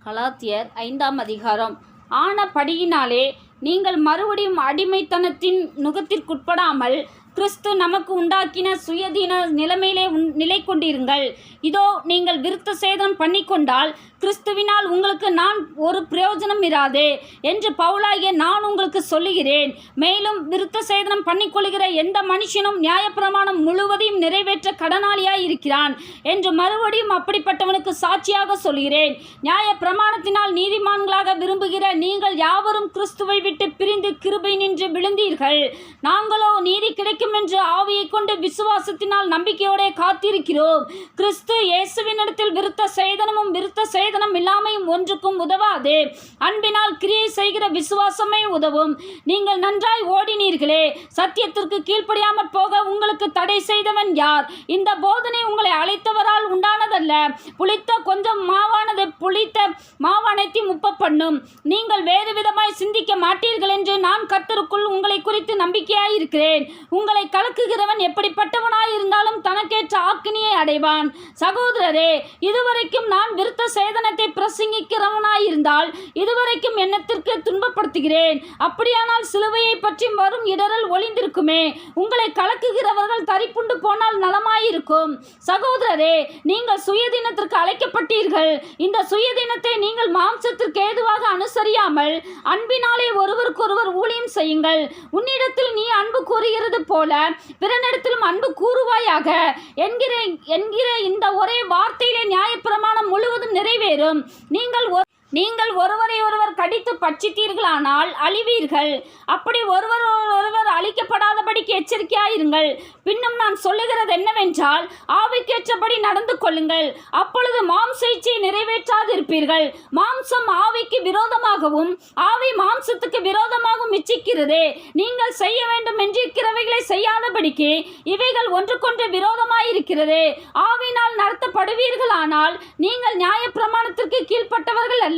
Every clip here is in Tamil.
கலாத்தியர் 5ஆம் அதிகாரம். ஆனபடியினாலே நீங்கள் மறுபடியும் அடிமைத்தனத்தின் நுகத்திற்குட்படாமல் கிறிஸ்து நமக்கு உண்டாக்கின சுயதீன நிலைமையிலே நிலை கொண்டிருங்கள். இதோ நீங்கள் விருத்த சேதனம் பண்ணிக்கொண்டால் கிறிஸ்துவினால் உங்களுக்கு நான் ஒரு பிரயோஜனம் இராது என்று பவுலாகிய நான் உங்களுக்கு சொல்லுகிறேன். மேலும் விருத்த சேதனம் பண்ணிக்கொள்கிற எந்த மனுஷனும் நியாயப்பிரமாணம் முழுவதையும் நிறைவேற்ற கடனாளியாய் இருக்கிறான் என்று மறுபடியும் அப்படிப்பட்டவனுக்கு சாட்சியாக சொல்கிறேன். நியாயப்பிரமாணத்தினால் நீதிமான்களாக விரும்புகிற நீங்கள் யாவரும் கிறிஸ்துவை விட்டு பிரிந்து கிருபை நின்று விழுந்தீர்கள். நாங்களோ நீதி கிடைக்கும் என்று ஆவியை கொண்டு விசுவாசத்தினால் நம்பிக்கையோட காத்திருக்கிறோம். கிறிஸ்து இயேசுவினிடத்தில் விருத்த சேதனமும் விருத்த சேதனம் இல்லாமையும் ஒன்றுக்கும் உதவாது. அன்பினால் கிரியை செய்கிற விசுவாசமே உதவும். நீங்கள் நன்றாய் ஓடினீர்களே, சத்தியத்திற்கு கீழ்ப்படியாமற் போக உங்களுக்கு தடை செய்தவன் யார்? இந்த போதனை உங்களை அழைத்தவரால் உண்டானதல்ல. புளித்த கொஞ்சம் மாவானது புளித்த மாவானைத்தையும் உப்ப பண்ணும். நீங்கள் வேறு விதமாய் சிந்திக்க மாட்டீர்கள் என்று நான் கர்த்தருக்குள் உங்களை குறித்து நம்பிக்கையாயிருக்கிறேன். உங்களை கலக்குகிறவன் எப்படிப்பட்டவனாய் இருந்தாலும் தனக்கேற்ற ஆக்கினியை அடைவான். சகோதரரே, இதுவரைக்கும் நான் விருத்த சேதனத்தை பிரசங்கிக்கிறவனாயிருந்தால் இதுவரைக்கும் என்னத்திற்கு துன்பப்படுத்துகிறேன்? அப்படியானால் சிலுவையை பற்றி வரும் இடரல் ஒளிந்திருக்குமே. உங்களை கலக்குகிறவர்கள் தரிப்புண்டு போனால் நலமாயிருக்கும். சகோதரரே, நீங்கள் சுயதீனத்திற்கு அழைக்கப்பட்டீர்கள். இந்த சுயதீனத்தை நீங்கள் மாம்சத்திற்கு ஏதுவாக அனுசரியாமல் அன்பினாலே ஒருவருக்கொருவர் ஊழியம் செய்யுங்கள். உன்னிடத்தில் நீ அன்பு கூறுகிறது போல பிறனிடத்திலும் அன்பு கூறுவாயாக என்கிற இந்த ஒரே வார்த்தையிலே நியாயப்பிரமாணம் முழுவதும் நிறைவேறும். நீங்கள் ஒருவரை ஒருவர் கடித்து பட்சித்தீர்களானால் அழிவீர்கள். அப்படி ஒருவர் அழிக்கப்படாதபடிக்கு எச்சரிக்கையாயிருங்கள். பின்னும் நான் சொல்லுகிறது என்னவென்றால், ஆவிக்கேற்றபடி நடந்து கொள்ளுங்கள். அப்பொழுது மாம்ச இச்சையை நிறைவேற்றாதிருப்பீர்கள். மாம்சம் ஆவிக்கு விரோதமாகவும் ஆவி மாம்சத்துக்கு விரோதமாகவும் இச்சிக்கிறதே. நீங்கள் செய்ய வேண்டும் என்றிருக்கிறவைகளை செய்யாதபடிக்கு இவைகள் ஒன்றுக்கொன்று விரோதமாயிருக்கிறது. ஆவினால் நடத்தப்படுவீர்களானால் நீங்கள் நியாயப்பிரமாணத்திற்கு கீழ்ப்பட்டவர்கள் அல்ல.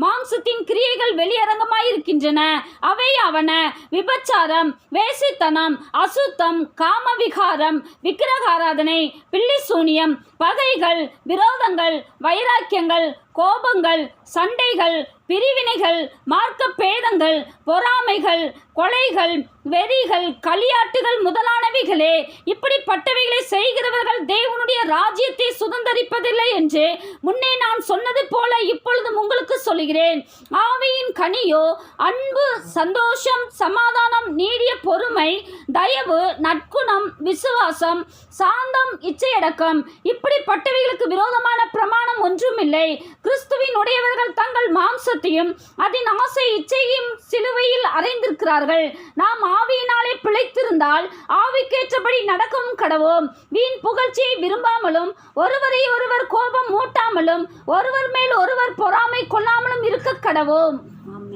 மாம்சத்தின் கிரியைகள் வெளியரங்கமாயிருக்கின்றன. அவை அவன: விபச்சாரம், வேசித்தனம், அசுத்தம், காமவிகாரம், விக்கிரகாராதனை, பில்லிசூனியம், பகைகள், விரோதங்கள், வைராக்கியங்கள், கோபங்கள், சண்டைகள், பிரிவினைகள், மார்க்க பேதங்கள், பொறாமைகள், கொலைகள், வெறிகள், களியாட்டுகள் முதலானவைகளே. இப்படிப்பட்டவைகளை செய்கிறவர்கள் தேவனுடைய ராஜ்யத்தை சுதந்தரிப்பதில்லை என்று முன்னே நான் சொன்னது போல இப்பொழுதும் உங்களுக்கு சொல்கிறேன். ஆவியின் கனியோ அன்பு, சந்தோஷம், சமாதானம், நீடிய பொறுமை, தயவு, நற்குணம், விசுவாசம், சாந்தம், இச்சையடக்கம். இப்படிப்பட்டவைகளுக்கு விரோதமான பிரமாணம் ஒன்றுமில்லை. கிறிஸ்துவின் உடையவர்கள் தங்கள் மாம்சத்தையும் அதன் ஆசை இச்சையும் சிலுவையில் அறைந்திருக்கிறார்கள். நாம் ஆவியினாலே பிழைத்திருந்தால் ஆவிக்கேற்றபடி நடக்கவும் கடவோம். வீண் புகழ்ச்சியை விரும்பாமலும் ஒருவரை ஒருவர் கோபம் மூட்டாமலும் ஒருவர் மேல் ஒருவர் பொறாமை கொள்ளாமலும் இருக்க கடவோம். ஆமென்.